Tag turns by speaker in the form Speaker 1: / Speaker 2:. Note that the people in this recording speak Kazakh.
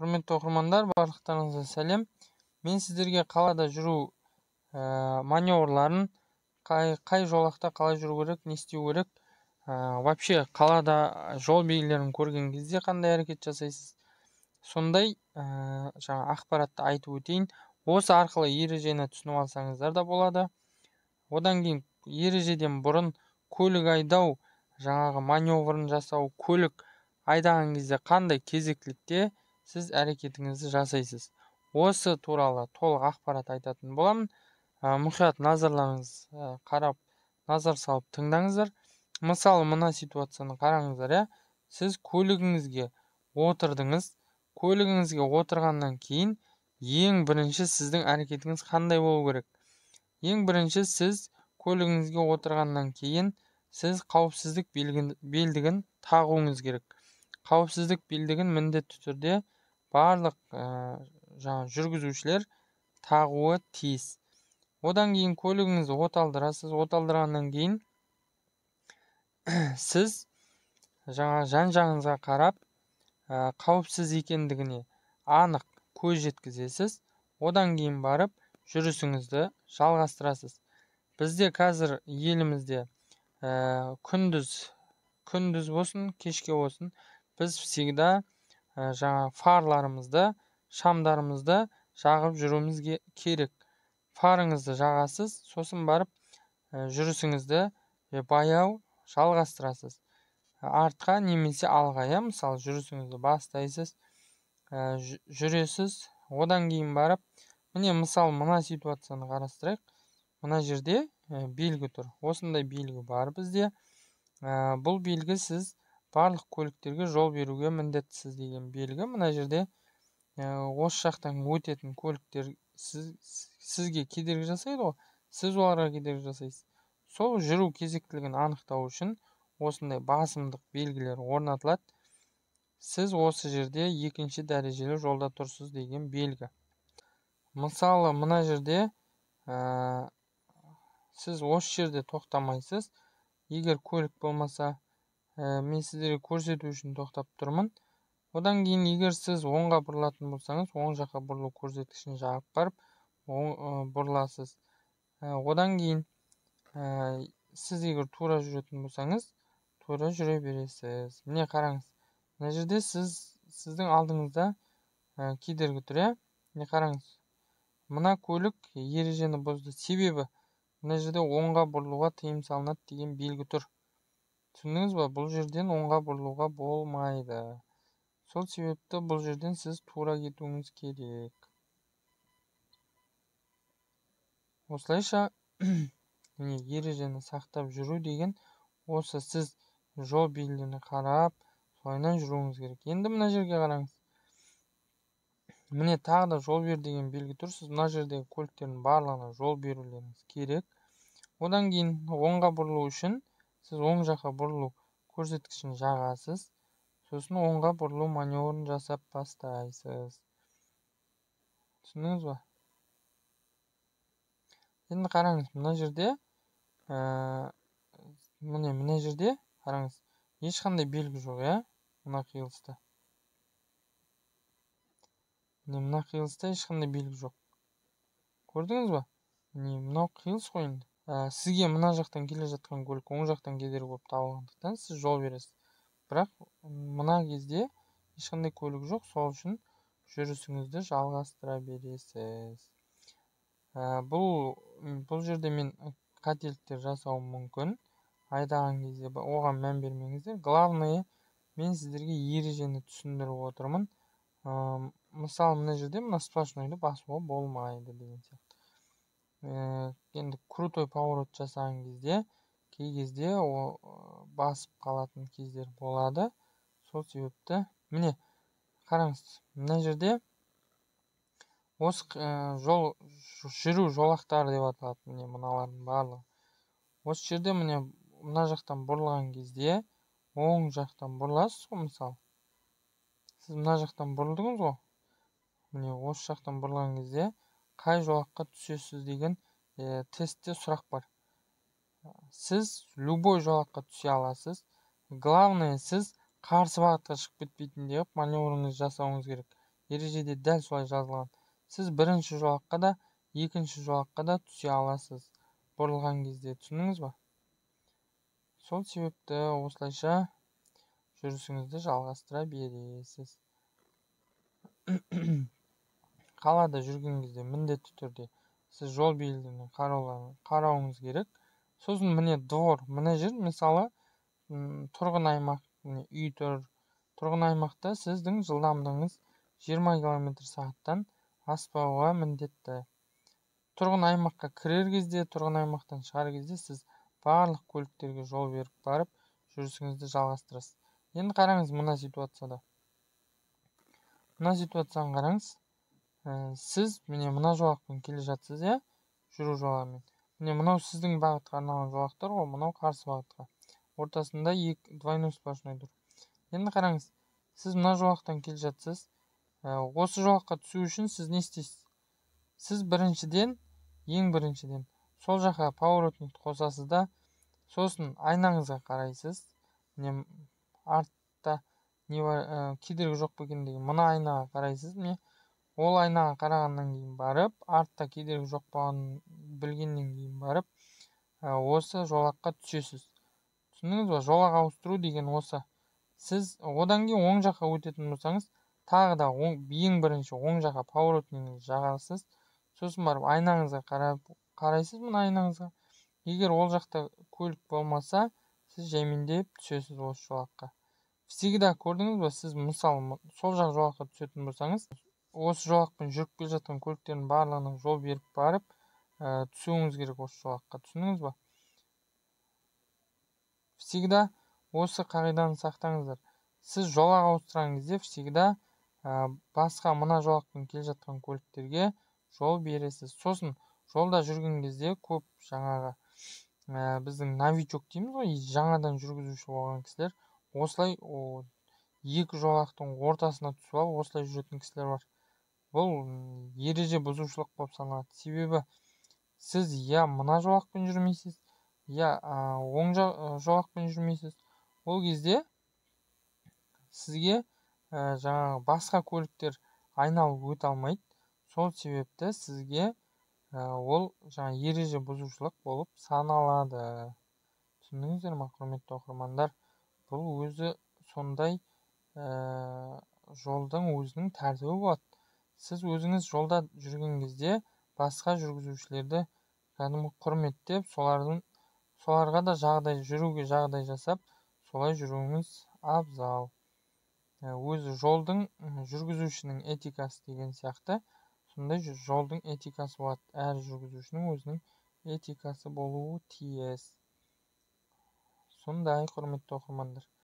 Speaker 1: Құрметті оқырмандар, барлықтарыңызға сәлем. Мен сіздерге қалада жүру маневрларын, қай жолақта қалай жүру керек, не істеу керек, вообще қалада жол белгілерін көрген кезде қандай әрекет жасайсыз, сондай жаңа ақпаратты айтып өтейін. Осы арқылы ережені түсініп алсаңыздар да болады. Одан кейін ережеден бұрын көлік айдау, жаңағы маневрын жасау, көлік айдаған кезде қандай кезектілікте сіз әрекетіңізді жасайсыз. Осы туралы толық ақпарат айтатын боламын. Мұқият назарларыңыз қарап, назар салып тыңдаңыздар. Мысалы, мына ситуацияны қараңыздар. Сіз көлігіңізге отырдыңыз. Көлігіңізге отырғаннан кейін ең бірінші сіздің әрекетіңіз қандай болу керек? Ең бірінші сіз көлігіңізге отырғаннан кейін сіз қауіпсіздік белдігін тағуыңыз керек. Қауіпсіздік белдігін міндетті түрде барлық жүргізушілер тағуы тиіс. Одан кейін көлігіңізді оталдырасыз. Оталдырғаннан кейін сіз жан-жағыңызға қарап қауіпсіз екендігіне анық көз жеткізесіз. Одан кейін барып жүрісіңізді жалғастырасыз. Бізде қазір елімізде күндіз болсын, кешке болсын, біз всегда фарларымызды, шамдарымызды жағып жүруіміз керек. Фарыңызды жағасыз, сосын барып жүрісіңізді баяу жалғастырасыз. Артқа немесе алға, мысалы жүрісіңізді бастайсыз, жүресіз. Одан кейін барып, мысалы мына ситуацияны қарастырайық. Мына жерде белгі тұр. Осындай белгі бар бізде. Бұл белгі сіз барлық көліктерге жол беруге міндеттісіз деген белгі. Мына жерде осы жақтан өтетін көліктер сізге кедергі жасайды ғой, сіз оларға кедергі жасайсыз. Сол жүру кезектілігін анықтау үшін осындай басымдық белгілері орнатылады. Сіз осы жерде екінші дәрежелі жолда тұрсыз деген белгі. Мысалы, мына жерде сіз осы жерде тоқтамайсыз. Егер көлік болмаса, мен сіздерге көрсету үшін тоқтап тұрмын. Одан кейін егер сіз оңға бұрылатын болсаңыз, оң жаққа бұрылу көрсеткішін жағып барып, бұрыласыз. Одан кейін сіз егер тура жүретін болсаңыз, тура жүре бересіз. Міне қараңыз. Мына жерде сіздің алдыңызда кедергі тұр. Міне қараңыз. Мына көлік ережені бұзды. Себебі мына жерде оңға бұрылуға тыйым салынады деген белгі тұр. Түсіндіңіз ба? Бұл жерден оңға бұрылуға болмайды. Сол себепті бұл жерден сіз тура кетуіңіз керек. Осылайша ережені сақтап жүру деген осы, сіз жол белгілеріне қарап, солайынан жүруіңіз керек. Енді мына жерге қараңыз. Міне тағы да жол бер деген белгі тұр. Сіз мына жердегі көліктердің барлығына жол берулеріңіз керек. Одан кейін оңға бұрылу үшін сіз оң жаққа бұрылу көрсеткішін жағасыз. Сосын оңға бұрылу маневрын жасап бастайсыз. Түсіндіңіз ба? Енді қараңыз, мына жерде мына жерде қараңыз, ешқандай белгі жоқ, мына қиылыста. Мына қиылыста ешқандай белгі жоқ. Көрдіңіз ба? Мынау қиылыс қой енді. Сізге мына жақтан келе жатқан көлік оң жақтан кедергі болып табылғандықтан сіз жол бересіз. Бірақ мына кезде ешқандай көлік жоқ, сол үшін жүрісіңізді жалғастыра бересіз. Бұл жерде мен қателіктер жасауым мүмкін. Айдаған кезде оған мән бермеңіздер. Главное, мен сіздерге ережені түсіндіріп отырмын. Мысалы, мына жерде мына сплошнойды басуға болмайды деген сияқты. Енді крутой поворот жасаған кезде, кей кезде басып қалатын кездер болады. Сол себепті, міне қараңыз, мына жерде осы жүру жолақтары деп аталады. Міне мыналардың барлығы. Осы жерде мына жақтан бұрылған кезде, оң жақтан бұрыласыз ғой, мысалы. Сіз мына жақтан бұрылдыңыз ғой. Міне осы жақтан бұрылған кезде қай жолаққа түсесіз деген тестте сұрақ бар. Сіз любой жолаққа түсе аласыз. Главное, сіз қарсы бағытқа шығып кетпейтіндей маневріңізді жасауыңыз керек. ережеде дәл солай жазылған. Сіз бірінші жолаққа да, екінші жолаққа да түсе аласыз бұрылған кезде. Түсіндіңіз ба? Сол себепті осылайша жүрісіңізді жалғастыра бересіз. Қалада жүрген кезде міндетті түрде сіз жол белгілеріне қарауыңыз керек. Сосын міне двор, мына жер мысалы тұрғын аймақ, үй тұр. Тұрғын аймақта сіздің жылдамдығыңыз 20 км/сағаттан аспауға міндетті. Тұрғын аймаққа кірер кезде, тұрғын аймақтан шығар кезде сіз барлық көліктерге жол беріп барып жүрісіңізді жалғастырасыз. Енді қараңыз мына ситуацияда. Мына ситуацияны қараңыз. Сіз міне мына жолақпен келе жатсыз, жүру жолағымен. Міне мынау сіздің бағытқа арналған жолақтар ғой, мынау қарсы бағытқа. Ортасында двойной сплошной тұр. Енді қараңыз, сіз мына жолақтан келе жатсыз. Осы жолаққа түсу үшін сіз не істейсіз? Сіз ең біріншіден сол жаққа поворотник қосасыз да, сосын айнаңызға қарайсыз. Міне артта кедергі жоқ па екен деген мына айнаға қарайсыз. Міне ол айнаға қарағаннан кейін барып, артта кедергі жоқ болғанын білгеннен кейін барып, осы жолаққа түсесіз. Түсіндіңіз ба? Жолақ ауыстыру деген осы. Сіз одан кейін оң жаққа өтетін болсаңыз, тағы да ең бірінші оң жаққа поворотнигіңізді жағасыз. Сосын барып айнаңызға қарайсыз, мына айнаңызға. Егер ол жақта көлік болмаса, сіз жаймендеп түсесіз осы жолаққа. Всегда көрдіңіз ба, сіз мысалы сол жақ жолаққа түсетін болсаңыз, осы жолақпен жүріп келе жатқан көліктердің барлығына жол беріп барып түсуіңіз керек осы жолаққа. Түсіндіңіз ба? Всегда осы қағиданы сақтаңыздар. Сіз жолақ ауыстырған кезде всегда басқа мына жолақпен келе жатқан көліктерге жол бересіз. Сосын жолда жүрген кезде көп жаңағы біздің новичок дейміз ғой, жаңадан жүргізуші болған кісілер осылай екі жолақтың ортасына түсіп алып осылай жүретін кісілер бар. Бұл ереже бұзушылық болып саналады. Себебі сіз мына жолақпен жүрмейсіз, оң жолақпен жүрмейсіз. Ол кезде сізге жаңағы басқа көліктер айналып өте алмайды. Сол себепті сізге ол жаңа ереже бұзушылық болып саналады. Түсіндіңіздер ме, құрметті оқырмандар? Бұл өзі сондай жолдың өзінің тәртібі болады. Сіз өзіңіз жолда жүрген кезде басқа жүргізушілерді кәдімгі құрметтеп, соларға да жүруге жағдай жасап, солай жүруіңіз абзал. Өзі жолдың жүргізушінің этикасы деген сияқты, сондай жолдың этикасы болады. Әр жүргізушінің өзінің этикасы болуы тиіс. Сондай, құрметті оқырмандар.